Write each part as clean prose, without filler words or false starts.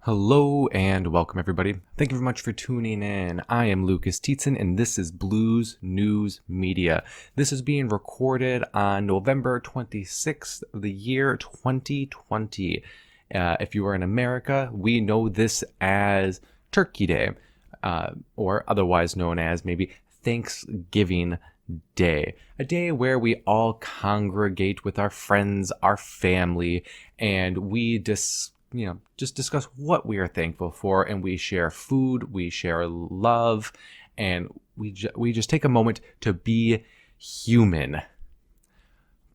Hello and welcome everybody. Thank you very much for tuning in. I am Lucas Tietzen and this is Blues News Media. This is being recorded on November 26th of the year 2020. If you are in America, we know this as Turkey Day, or otherwise known as maybe Thanksgiving Day, a day where we all congregate with our friends, our family, and we just discuss what we are thankful for, and we share food, we share love, and we just take a moment to be human.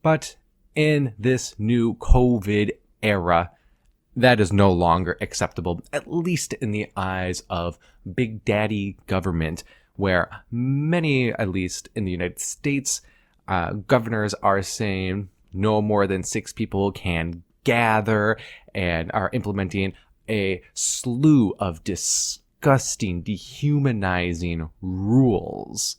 But in this new COVID era, that is no longer acceptable, at least in the eyes of Big Daddy government, where many, at least in the United States, governors are saying no more than 6 people can gather and are implementing a slew of disgusting, dehumanizing rules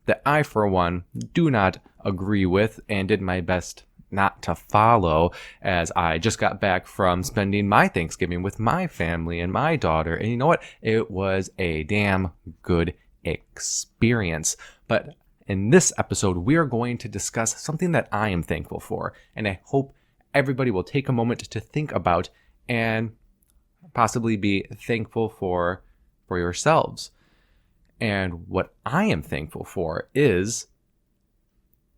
that I, for one, do not agree with and did my best not to follow, as I just got back from spending my Thanksgiving with my family and my daughter. And you know what? It was a damn good experience. But in this episode, we are going to discuss something that I am thankful for, and I hope everybody will take a moment to think about and possibly be thankful for yourselves. And what I am thankful for is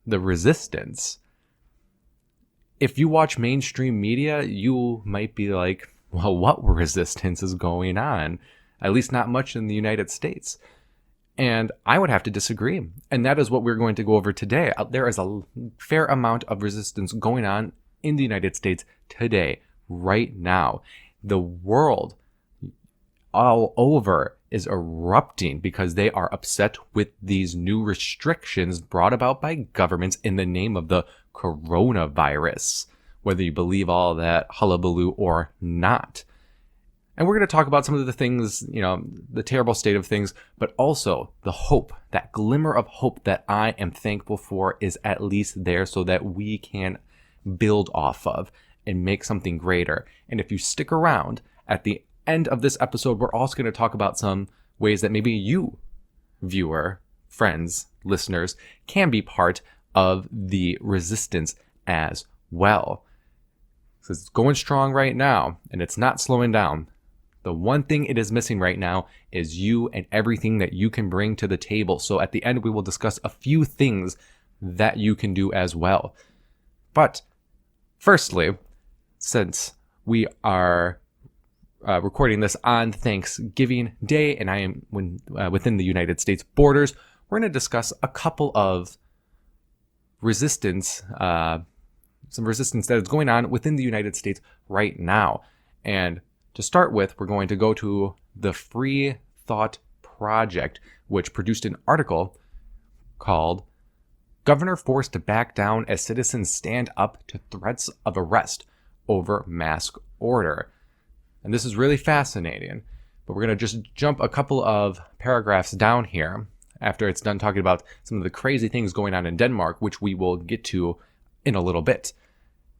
the resistance. If you watch mainstream media, you might be like, well, what resistance is going on? At least not much in the United States. And I would have to disagree. And that is what we're going to go over today. There is a fair amount of resistance going on in the United States today, right now. The world all over is erupting because they are upset with these new restrictions brought about by governments in the name of the coronavirus, whether you believe all that hullabaloo or not. And we're going to talk about some of the things, the terrible state of things, but also the hope, that glimmer of hope that I am thankful for is at least there so that we can build off of and make something greater. And if you stick around at the end of this episode, we're also going to talk about some ways that maybe you, viewer, friends, listeners, can be part of the resistance as well. Because it's going strong right now and it's not slowing down. The one thing it is missing right now is you and everything that you can bring to the table. So at the end, we will discuss a few things that you can do as well. But firstly, since we are recording this on Thanksgiving Day and I am within the United States borders, we're going to discuss a couple of resistance, some resistance that is going on within the United States right now. And to start with, we're going to go to the Free Thought Project, which produced an article called Governor Forced to Back Down as Citizens Stand Up to Threats of Arrest Over Mask Order. And this is really fascinating, but we're going to just jump a couple of paragraphs down here after it's done talking about some of the crazy things going on in Denmark, which we will get to in a little bit.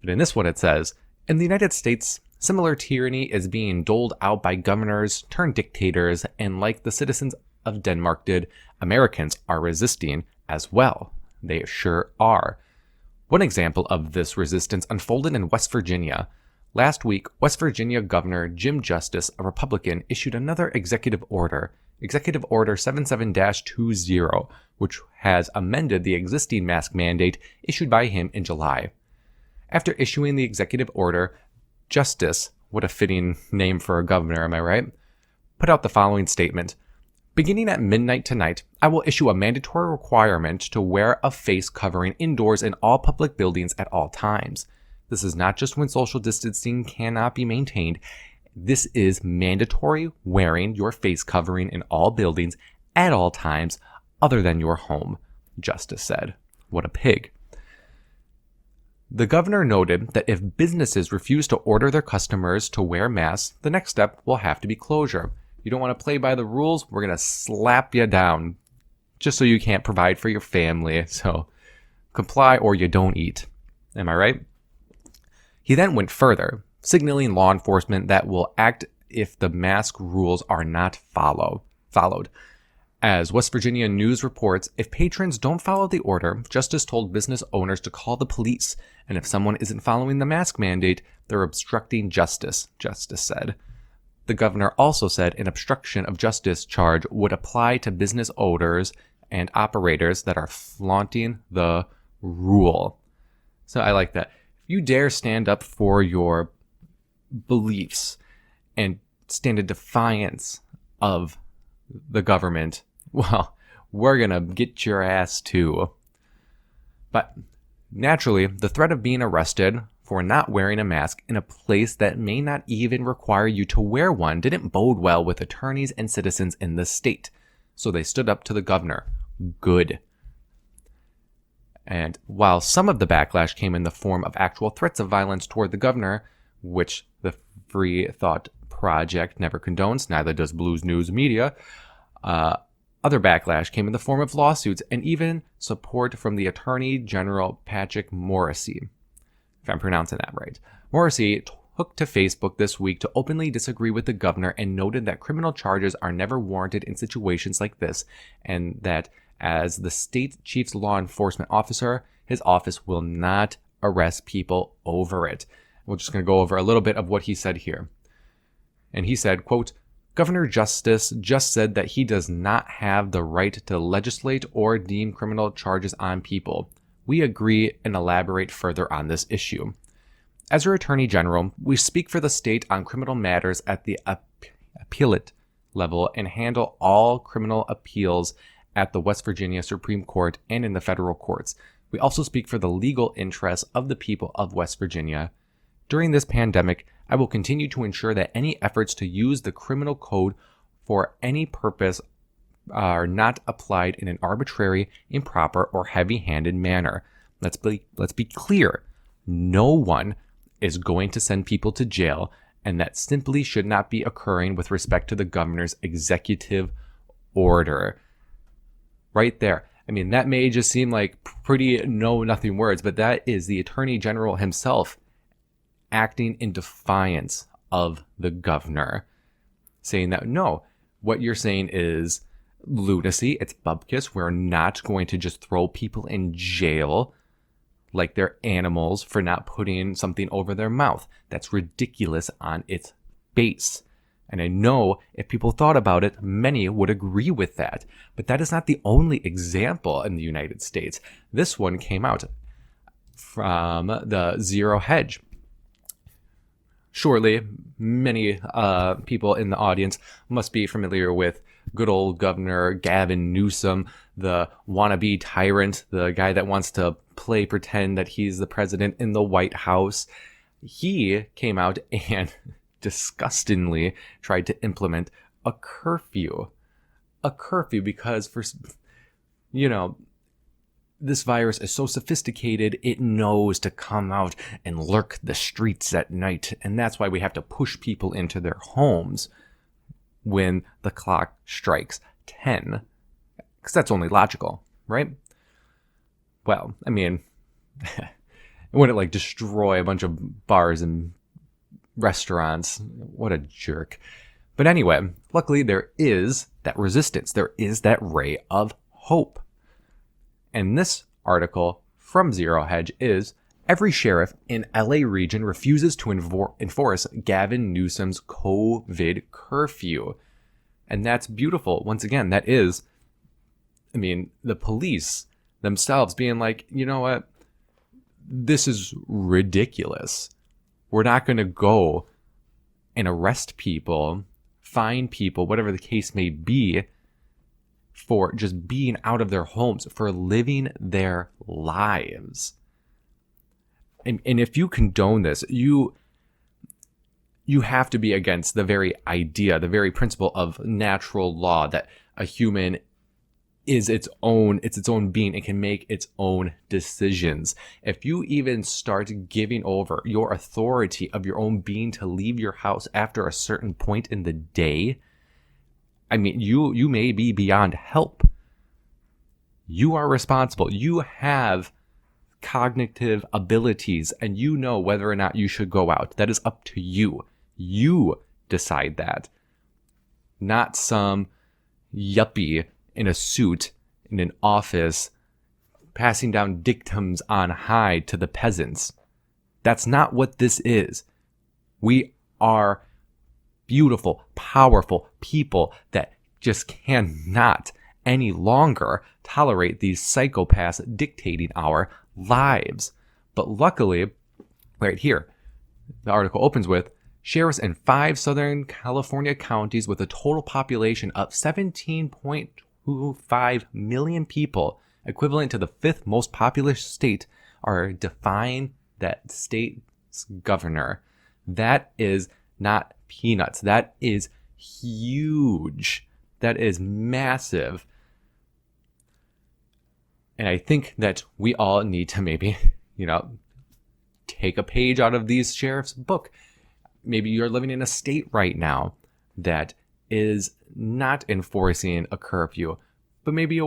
But in this one it says, in the United States, similar tyranny is being doled out by governors turned dictators, and like the citizens of Denmark did, Americans are resisting as well. They sure are. One example of this resistance unfolded in West Virginia. Last week, West Virginia Governor Jim Justice, a Republican, issued another executive order, Executive Order 77-20, which has amended the existing mask mandate issued by him in July. After issuing the executive order, Justice, what a fitting name for a governor, am I right, put out the following statement. Beginning at midnight tonight, I will issue a mandatory requirement to wear a face covering indoors in all public buildings at all times. This is not just when social distancing cannot be maintained. This is mandatory wearing your face covering in all buildings at all times other than your home, Justice said. What a pig. The governor noted that if businesses refuse to order their customers to wear masks, the next step will have to be closure. You don't want to play by the rules, we're going to slap you down just so you can't provide for your family. So comply or you don't eat. Am I right? He then went further, signaling law enforcement that will act if the mask rules are not followed. As West Virginia News reports, if patrons don't follow the order, Justice told business owners to call the police, and if someone isn't following the mask mandate, they're obstructing justice, Justice said. The governor also said an obstruction of justice charge would apply to business owners and operators that are flaunting the rule. So I like that. If you dare stand up for your beliefs and stand in defiance of the government, well, we're going to get your ass too. But naturally, the threat of being arrested for not wearing a mask in a place that may not even require you to wear one didn't bode well with attorneys and citizens in the state. So they stood up to the governor. Good. And while some of the backlash came in the form of actual threats of violence toward the governor, which the Free Thought Project never condones, neither does Blues News Media, other backlash came in the form of lawsuits and even support from the Attorney General Patrick Morrisey, if I'm pronouncing that right. Morrisey took to Facebook this week to openly disagree with the governor and noted that criminal charges are never warranted in situations like this, and that as the state chief's law enforcement officer, his office will not arrest people over it. We're just going to go over a little bit of what he said here. And he said, quote, Governor Justice just said that he does not have the right to legislate or deem criminal charges on people. We agree and elaborate further on this issue. As your Attorney General, we speak for the state on criminal matters at the appellate level and handle all criminal appeals at the West Virginia Supreme Court and in the federal courts. We also speak for the legal interests of the people of West Virginia. During this pandemic, I will continue to ensure that any efforts to use the criminal code for any purpose are not applied in an arbitrary, improper, or heavy-handed manner. Let's be clear. No one is going to send people to jail, and that simply should not be occurring with respect to the governor's executive order. Right there. I mean, that may just seem like pretty nothing words, but that is the Attorney General himself acting in defiance of the governor, saying that, no, what you're saying is lunacy, it's bupkis. We're not going to just throw people in jail like they're animals for not putting something over their mouth. That's ridiculous on its base. And I know if people thought about it, many would agree with that. But that is not the only example in the United States. This one came out from the Zero Hedge. Surely, many people in the audience must be familiar with good old Governor Gavin Newsom, the wannabe tyrant, the guy that wants to pretend that he's the president in the White House. He came out and disgustingly tried to implement a curfew because this virus is so sophisticated, it knows to come out and lurk the streets at night. And that's why we have to push people into their homes when the clock strikes 10. Because that's only logical, right? Well, I mean, it wouldn't destroy a bunch of bars and restaurants. What a jerk. But anyway, luckily there is that resistance. There is that ray of hope. And this article from Zero Hedge is, every sheriff in LA region refuses to enforce Gavin Newsom's COVID curfew. And that's beautiful. Once again, that is, the police themselves being like, you know what? This is ridiculous. We're not going to go and arrest people, fine people, whatever the case may be, for just being out of their homes, for living their lives. And if you condone this, you have to be against the very idea, the very principle of natural law, that a human is its own being and can make its own decisions. If you even start giving over your authority of your own being to leave your house after a certain point in the day, you may be beyond help. You are responsible. You have cognitive abilities, and you know whether or not you should go out. That is up to you. You decide that. Not some yuppie in a suit in an office passing down dictums on high to the peasants. That's not what this is. We are beautiful, powerful people that just cannot any longer tolerate these psychopaths dictating our lives. But luckily, right here, the article opens with, sheriffs in 5 Southern California counties with a total population of 17.25 million people, equivalent to the 5th most populous state, are defying that state's governor. That is not peanuts. That is huge. That is massive. And I think that we all need to maybe, take a page out of these sheriff's book. Maybe you're living in a state right now that is not enforcing a curfew, but maybe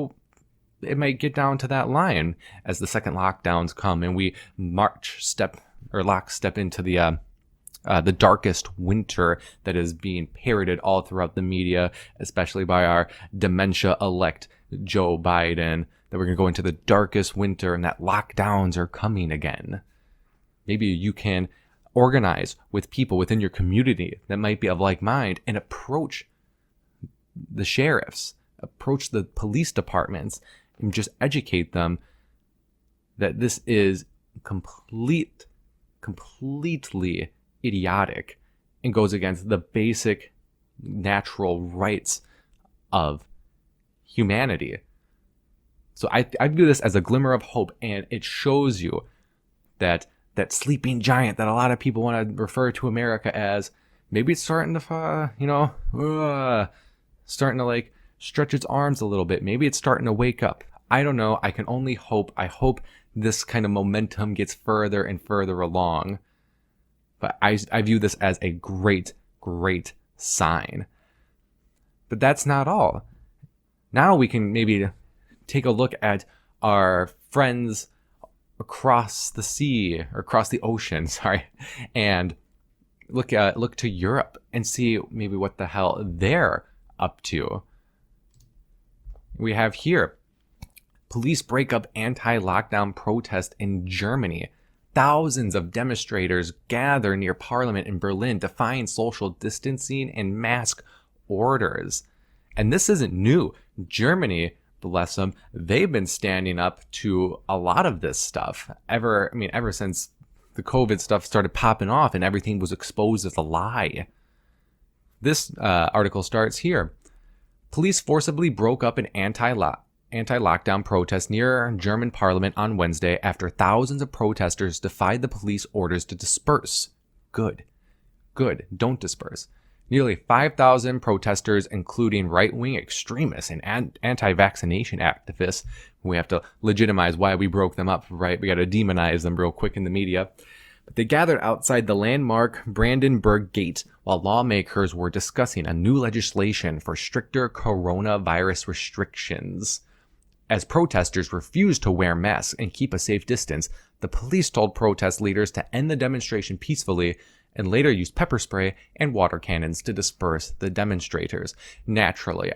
it might get down to that line as the second lockdowns come and we lockstep into the darkest winter that is being parroted all throughout the media, especially by our dementia-elect Joe Biden, that we're going to go into the darkest winter and that lockdowns are coming again. Maybe you can organize with people within your community that might be of like mind and approach the sheriffs, approach the police departments, and just educate them that this is completely idiotic and goes against the basic natural rights of humanity. So I view this as a glimmer of hope, and it shows you that sleeping giant that a lot of people want to refer to America as, maybe it's starting to, starting to like stretch its arms a little bit. Maybe it's starting to wake up. I don't know. I can only hope. I hope this kind of momentum gets further and further along. But I view this as a great, great sign. But that's not all. Now we can maybe take a look at our friends across the sea, or across the ocean, and look to Europe and see maybe what the hell they're up to. We have here, police break up anti-lockdown protest in Germany. Thousands of demonstrators gather near Parliament in Berlin defying social distancing and mask orders. And this isn't new. Germany, bless them, they've been standing up to a lot of this stuff ever since the COVID stuff started popping off and everything was exposed as a lie. This article starts here. Police forcibly broke up an anti-lockdown protest near German parliament on Wednesday after thousands of protesters defied the police orders to disperse. Good. Don't disperse. Nearly 5,000 protesters, including right-wing extremists and anti-vaccination activists. We have to legitimize why we broke them up, right? We got to demonize them real quick in the media. But they gathered outside the landmark Brandenburg Gate while lawmakers were discussing a new legislation for stricter coronavirus restrictions. As protesters refused to wear masks and keep a safe distance, the police told protest leaders to end the demonstration peacefully and later used pepper spray and water cannons to disperse the demonstrators. Naturally,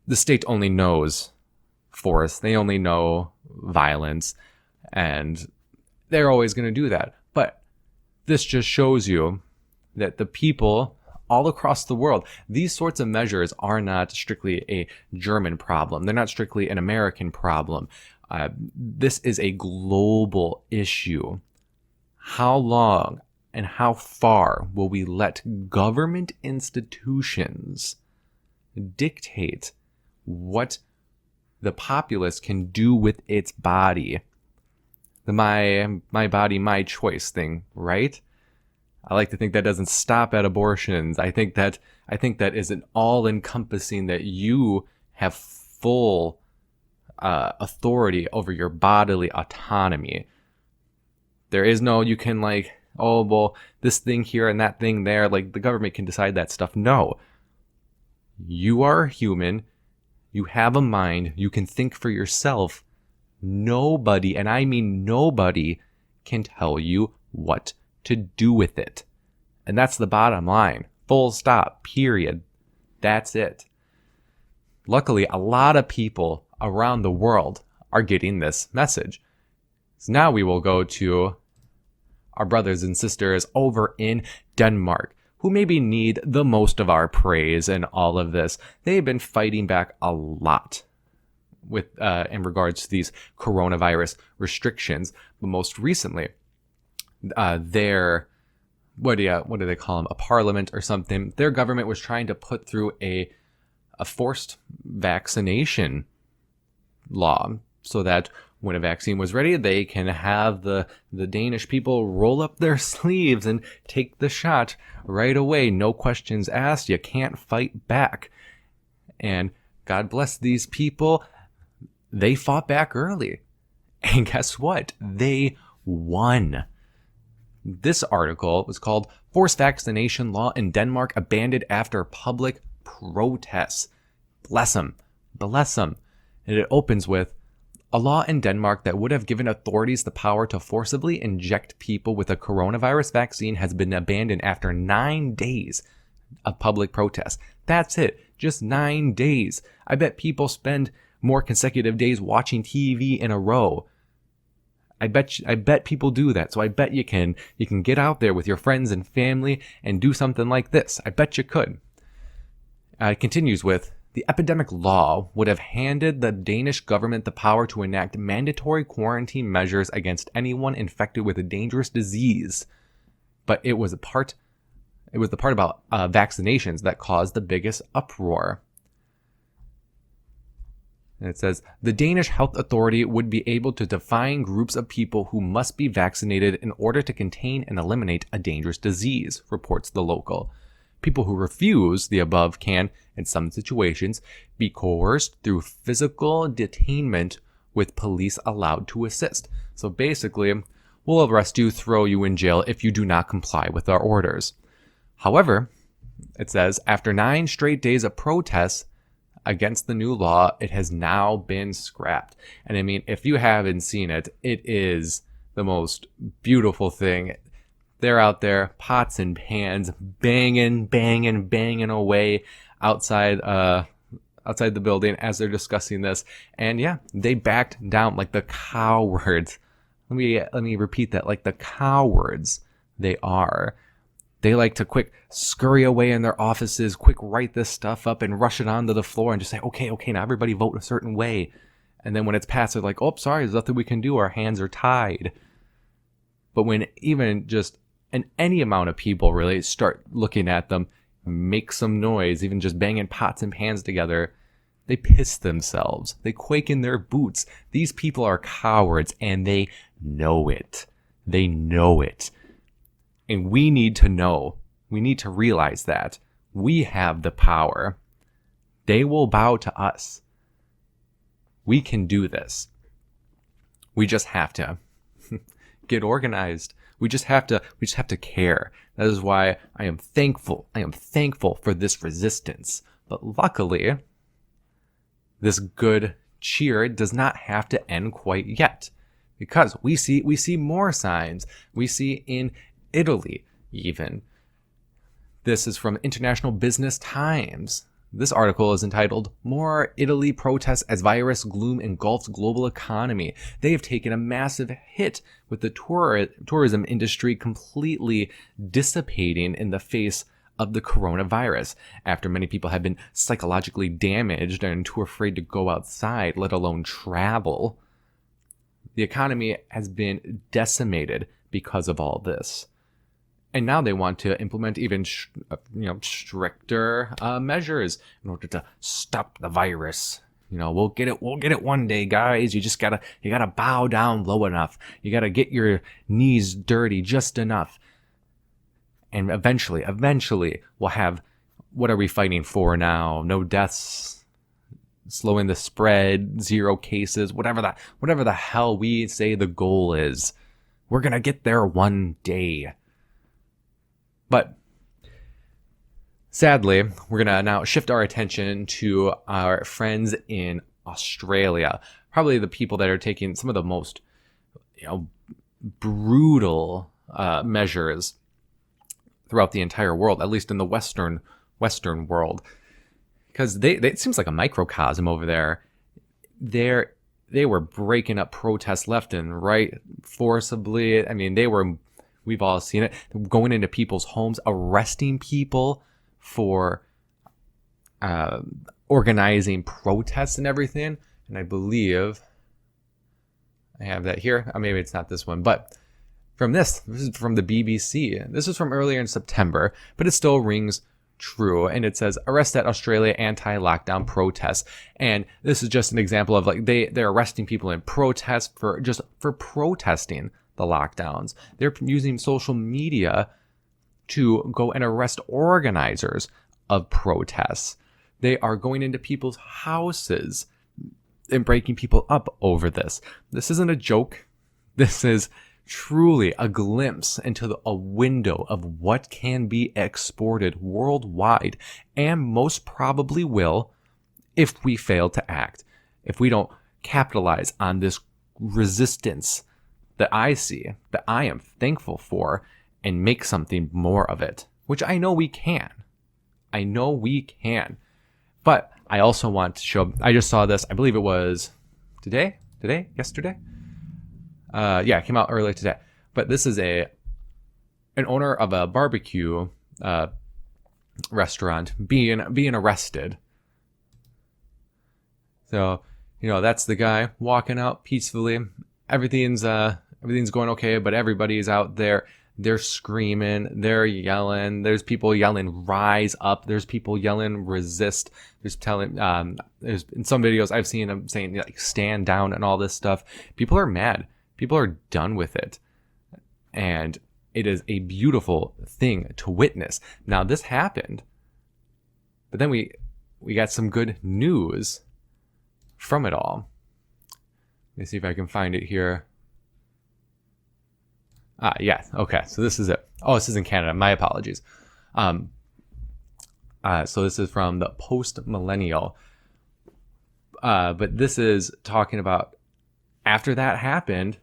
the state only knows force. They only know violence, and they're always going to do that. But this just shows you that the people all across the world, these sorts of measures are not strictly a German problem. They're not strictly an American problem. This is a global issue. How long and how far will we let government institutions dictate what the populace can do with its body? The my body, my choice thing, right? I like to think that doesn't stop at abortions. I think that is an all-encompassing, that you have full authority over your bodily autonomy. There is no, you can this thing here and that thing there, the government can decide that stuff. No. You are human. You have a mind. You can think for yourself. Nobody, and I mean nobody, can tell you what to do with it. And that's the bottom line. Full stop. Period. That's it. Luckily, a lot of people around the world are getting this message. So now we will go to our brothers and sisters over in Denmark, who maybe need the most of our praise in all of this. They've been fighting back a lot with in regards to these coronavirus restrictions. But most recently, their what do they call them? A parliament or something. Their government was trying to put through a forced vaccination law so that when a vaccine was ready, they can have the Danish people roll up their sleeves and take the shot right away. No questions asked. You can't fight back. And God bless these people. They fought back early. And guess what? They won. This article was called Forced Vaccination Law in Denmark Abandoned After Public Protests. Bless them. Bless them. And it opens with, a law in Denmark that would have given authorities the power to forcibly inject people with a coronavirus vaccine has been abandoned after 9 days of public protest. That's it. Just 9 days. I bet people spend more consecutive days watching TV in a row. I bet people do that. So I bet you can get out there with your friends and family and do something like this. I bet you could. It continues with, the epidemic law would have handed the Danish government the power to enact mandatory quarantine measures against anyone infected with a dangerous disease. But it was the part about vaccinations that caused the biggest uproar. And it says, the Danish Health Authority would be able to define groups of people who must be vaccinated in order to contain and eliminate a dangerous disease, reports the local. People who refuse the above can, in some situations, be coerced through physical detainment with police allowed to assist. So basically, we'll arrest you, throw you in jail if you do not comply with our orders. However, it says, after 9 straight days of protests against the new law, it has now been scrapped. And I mean, if you haven't seen it, it is the most beautiful thing. They're out there, pots and pans, banging away outside the building as they're discussing this. And yeah, they backed down like the cowards. Let me repeat that, like the cowards they are. They like to quick scurry away in their offices, quick write this stuff up and rush it onto the floor and just say, okay, now everybody vote a certain way. And then when it's passed, they're like, oh, sorry, there's nothing we can do. Our hands are tied. But when even just any amount of people really start looking at them, make some noise, even just banging pots and pans together, they piss themselves. They quake in their boots. These people are cowards and they know it. They know it. And we need to know. We need to realize that we have the power. They will bow to us. We can do this. We just have to get organized. We just have to care. That is why I am thankful. I am thankful for this resistance. But luckily, this good cheer does not have to end quite yet, because we see more signs. We see in Italy even. This is from International Business Times. This article is entitled, More Italy Protests as Virus Gloom Engulfs Global Economy. They have taken a massive hit with the tourism industry completely dissipating in the face of the coronavirus. After many people have been psychologically damaged and too afraid to go outside, let alone travel, the economy has been decimated because of all this. And now they want to implement even stricter measures in order to stop the virus. We'll get it one day, guys. You gotta bow down low enough. You gotta get your knees dirty just enough. And eventually we'll have, what are we fighting for now? No deaths, slowing the spread, 0 cases, whatever the hell we say the goal is. We're gonna get there one day. But sadly, we're going to now shift our attention to our friends in Australia. Probably the people that are taking some of the most, brutal measures throughout the entire world, at least in the Western world, because it seems like a microcosm over there. They were breaking up protests left and right forcibly. I mean, we've all seen it, going into people's homes, arresting people for organizing protests and everything. And I believe I have that here. Maybe it's not this one, but this is from the BBC. This is from earlier in September, but it still rings true. And it says, arrest at Australia anti-lockdown protests. And this is just an example of like they're arresting people in protest for protesting the lockdowns. They're using social media to go and arrest organizers of protests. They are going into people's houses and breaking people up over this. This isn't a joke. This is truly a glimpse into a window of what can be exported worldwide, and most probably will if we fail to act, if we don't capitalize on this resistance that I see, that I am thankful for, and make something more of it, which I know we can. I know we can. But I also want to show, I just saw this, I believe it was yesterday? Yeah, it came out earlier today. But this is an owner of a barbecue restaurant being arrested. So, that's the guy walking out peacefully. Everything's going okay, but everybody's out there. They're screaming, they're yelling. There's people yelling, rise up. There's people yelling, resist. There's there's in some videos I've seen them saying like stand down and all this stuff. People are mad. People are done with it. And it is a beautiful thing to witness. Now this happened, but then we got some good news from it all. Let me see if I can find it here. Yeah. Okay. So this is it. Oh, this is in Canada. My apologies. So this is from the Post Millennial. But this is talking about after that happened,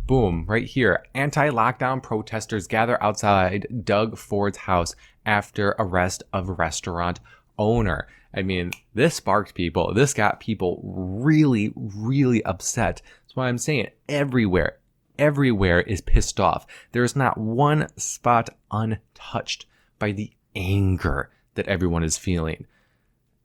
boom, right here. Anti-lockdown protesters gather outside Doug Ford's house after arrest of restaurant owner. I mean, this sparked people. This got people really, really upset. That's why I'm saying everywhere is pissed off. There is not one spot untouched by the anger that everyone is feeling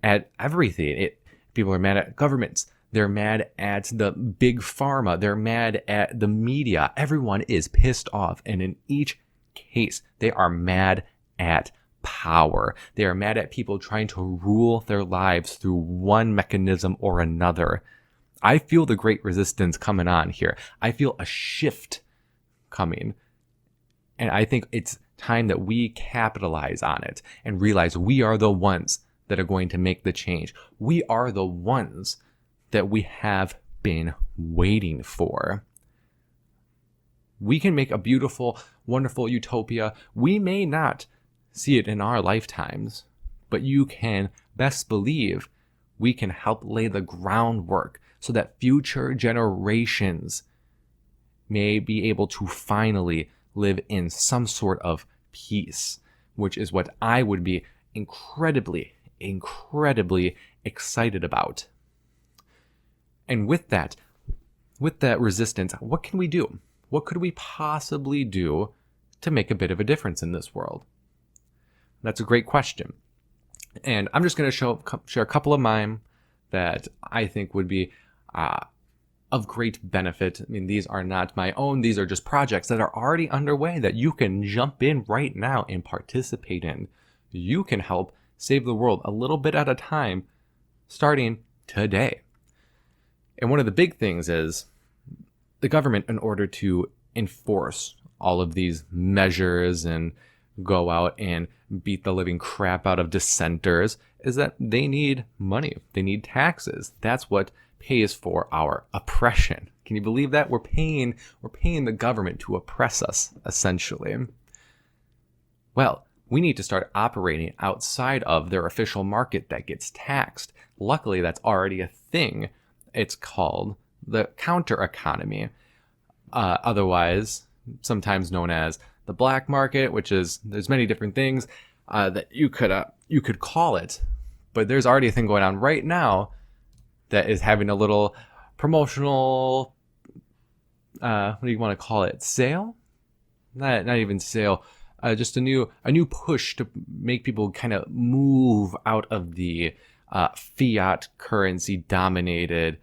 at everything. People are mad at governments. They're mad at the big pharma. They're mad at the media. Everyone is pissed off. And in each case, they are mad at power. They are mad at people trying to rule their lives through one mechanism or another. I feel the great resistance coming on here. I feel a shift coming. And I think it's time that we capitalize on it and realize we are the ones that are going to make the change. We are the ones that we have been waiting for. We can make a beautiful, wonderful utopia. We may not see it in our lifetimes, but you can best believe we can help lay the groundwork so that future generations may be able to finally live in some sort of peace, which is what I would be incredibly, incredibly excited about. And with that resistance, what can we do? What could we possibly do to make a bit of a difference in this world? That's a great question. And I'm just going to share a couple of mine that I think would be of great benefit. I mean, these are not my own. These are just projects that are already underway that you can jump in right now and participate in. You can help save the world a little bit at a time, starting today. And one of the big things is the government, in order to enforce all of these measures and go out and beat the living crap out of dissenters, is that they need money. They need taxes. That's what pays for our oppression. Can you believe that? We're paying the government to oppress us, essentially. Well, we need to start operating outside of their official market that gets taxed. Luckily, that's already a thing. It's called the counter economy, otherwise sometimes known as the black market, which is, there's many different things that you could call it, but there's already a thing going on right now that is having a little promotional, what do you want to call it? Sale? Not even sale. Just a new push to make people kind of move out of the fiat currency dominated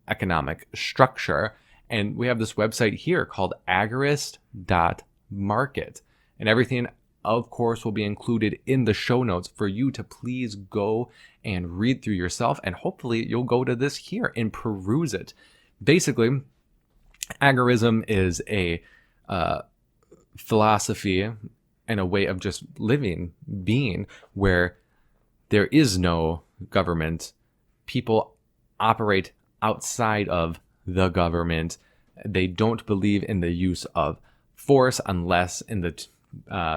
economic structure. And we have this website here called Agorist.Market. And everything, of course, will be included in the show notes for you to please go and read through yourself. And hopefully you'll go to this here and peruse it. Basically, agorism is a philosophy and a way of just living, being, where there is no government. People operate outside of the government. They don't believe in the use of force unless in the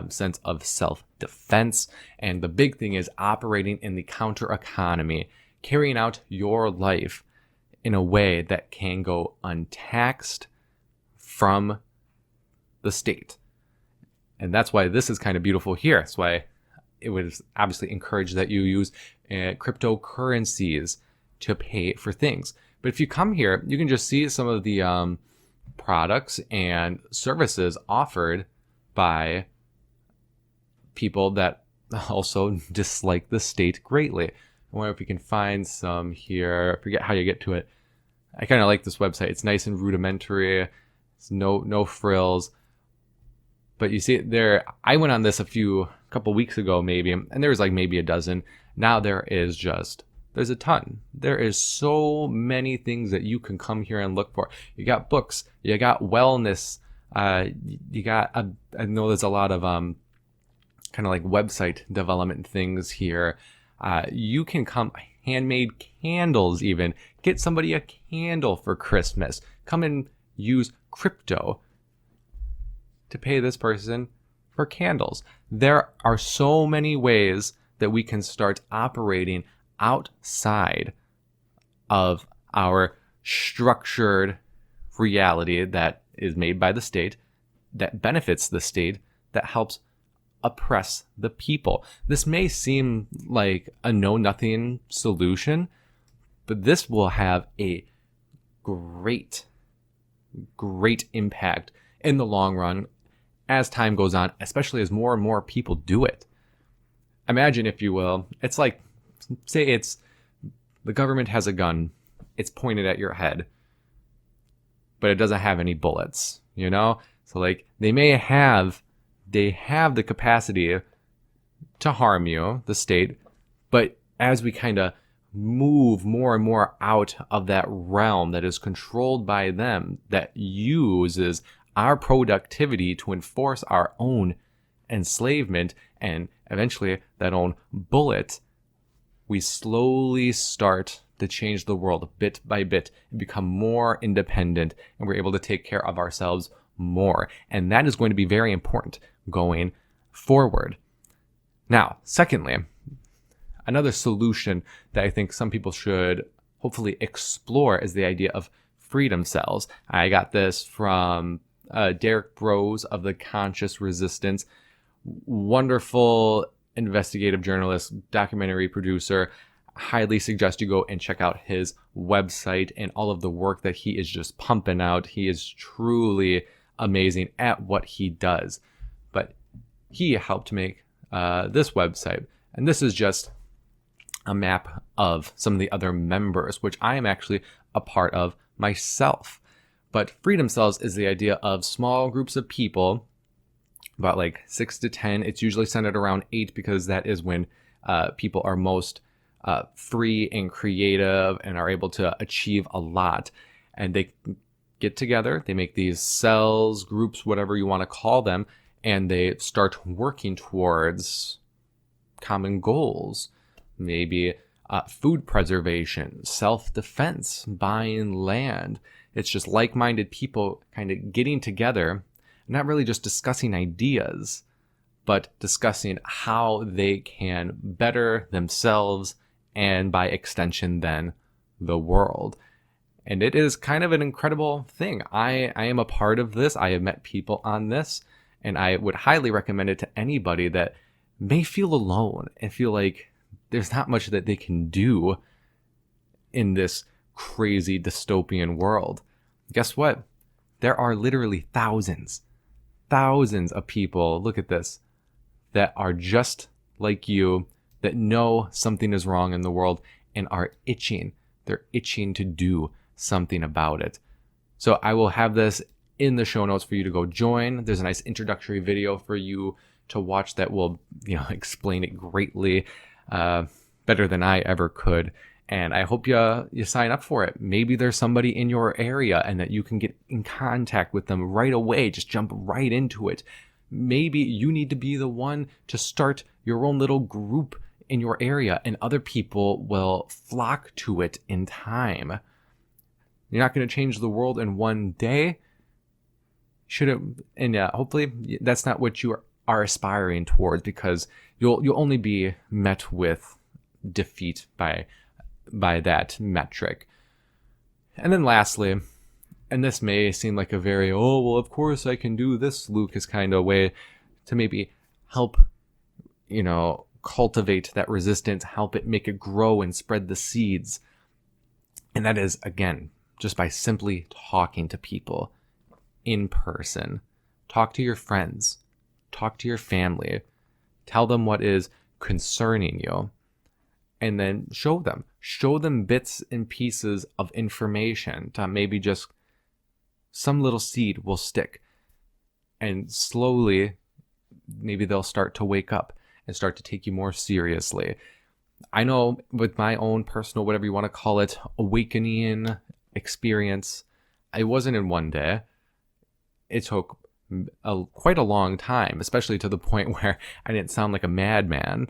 sense of self-defense. And the big thing is operating in the counter economy, carrying out your life in a way that can go untaxed from the state. And that's why this is kind of beautiful here. That's why it was obviously encouraged that you use cryptocurrencies to pay for things. But if you come here, you can just see some of the products and services offered by people that also dislike the state greatly. I wonder if we can find some here. I forget how you get to it. I kind of like this website. It's nice and rudimentary. It's no frills. But you see there, I went on this a couple weeks ago maybe, and there was like maybe a dozen. Now there's a ton. There is so many things that you can come here and look for. You got books, you got wellness, you got, I know there's a lot of kind of like website development things here. You can come, handmade candles even. Get somebody a candle for Christmas. Come and use crypto to pay this person for candles. There are so many ways that we can start operating outside of our structured reality that is made by the state, that benefits the state, that helps oppress the people. This may seem like a know-nothing solution, but this will have a great impact in the long run as time goes on, especially as more and more people do it. Imagine, if you will, it's like, say it's the government has a gun, it's pointed at your head, but it doesn't have any bullets, you know? So like they have the capacity to harm you, the state, but as we kind of move more and more out of that realm that is controlled by them, that uses our productivity to enforce our own enslavement and eventually that own bullet, we slowly start to change the world bit by bit and become more independent, and we're able to take care of ourselves more. And that is going to be very important going forward. Now, secondly, another solution that I think some people should hopefully explore is the idea of freedom cells. I got this from Derek Bros of the Conscious Resistance. Wonderful investigative journalist, documentary producer. Highly suggest you go and check out his website and all of the work that he is just pumping out. He is truly amazing at what he does. But he helped make this website. And this is just a map of some of the other members, which I am actually a part of myself. But freedom cells is the idea of small groups of people, about like 6 to 10. It's usually centered around 8 because that is when people are most free and creative and are able to achieve a lot. And they get together, they make these cells, groups, whatever you want to call them, and they start working towards common goals. Maybe food preservation, self-defense, buying land. It's just like-minded people kind of getting together, not really just discussing ideas, but discussing how they can better themselves and by extension then the world. And it is kind of an incredible thing. I am a part of this. I have met people on this, And I would highly recommend it to anybody that may feel alone and feel like there's not much that they can do in this crazy dystopian world. Guess what? There are literally thousands of people, look at this, that are just like you, that know something is wrong in the world and are itching. They're itching to do something about it. So I will have this in the show notes for you to go join. There's a nice introductory video for you to watch that will, explain it greatly, better than I ever could. And I hope you sign up for it. Maybe there's somebody in your area and that you can get in contact with them right away. Just jump right into it. Maybe you need to be the one to start your own little group in your area, and other people will flock to it in time. You're not going to change the world in one day. Hopefully that's not what you are aspiring towards, because you'll only be met with defeat by that metric. And then lastly, and this may seem like a very, of course I can do this, Lucas, kind of way to maybe help, cultivate that resistance, help it make it grow and spread the seeds. And that is, again, just by simply talking to people in person. Talk to your friends, talk to your family, tell them what is concerning you, and then show them bits and pieces of information to maybe just some little seed will stick, and slowly maybe they'll start to wake up and start to take you more seriously. I know with my own personal, whatever you want to call it, awakening experience, it wasn't in one day. It took quite a long time, especially to the point where I didn't sound like a madman.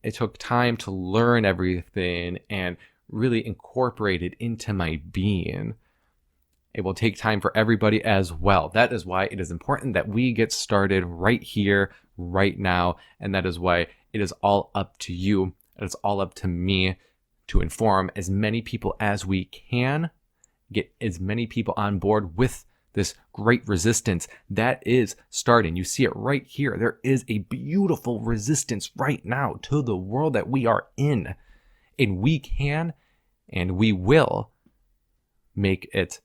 It took time to learn everything and really incorporate it into my being. It will take time for everybody as well. That is why it is important that we get started right here, right now. And that is why it is all up to you. It is all up to me to inform as many people as we can, get as many people on board with this great resistance that is starting. You see it right here. There is a beautiful resistance right now to the world that we are in. And we can and we will make it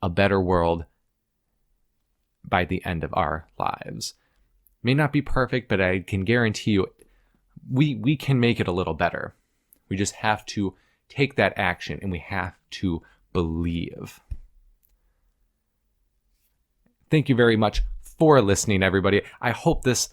a better world by the end of our lives. May not be perfect, but I can guarantee you we can make it a little better. We just have to take that action, and we have to believe. Thank you very much for listening, everybody. I hope this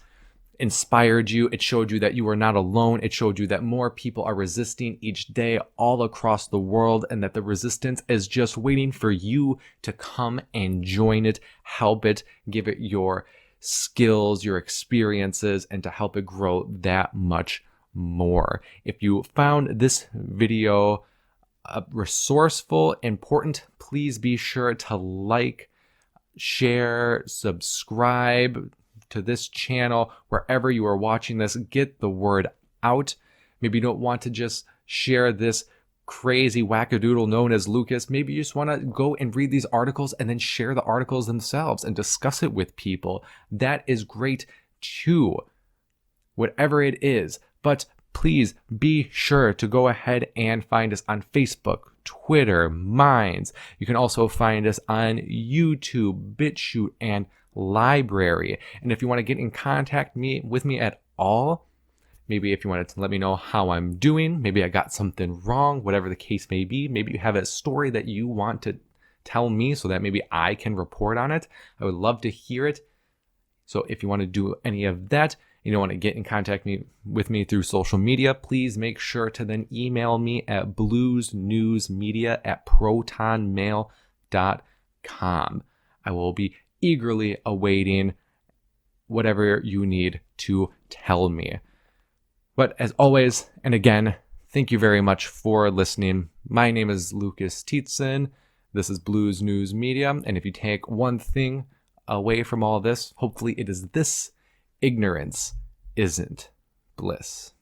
inspired you. It showed you that you are not alone. It showed you that more people are resisting each day all across the world, and that the resistance is just waiting for you to come and join it, help it, give it your skills, your experiences, and to help it grow that much more. If you found this video resourceful, important, please be sure to like, share, subscribe to this channel wherever you are watching this. Get the word out. Maybe you don't want to just share this crazy wackadoodle known as Lucas. Maybe you just want to go and read these articles and then share the articles themselves and discuss it with people. That is great too, whatever it is. But please be sure to go ahead and find us on Facebook, Twitter, Minds. You can also find us on YouTube, BitChute, and Library. And if you want to get in contact with me at all, maybe if you wanted to let me know how I'm doing, maybe I got something wrong, whatever the case may be, maybe you have a story that you want to tell me so that maybe I can report on it, I would love to hear it. So if you want to do any of that, you don't want to get in contact with me through social media, please make sure to then email me at bluesnewsmedia@protonmail.com. I will be eagerly awaiting whatever you need to tell me. But as always, and again, thank you very much for listening. My name is Lucas Tietzen. This is Blues News Media. And if you take one thing away from all this, hopefully it is this: ignorance isn't bliss.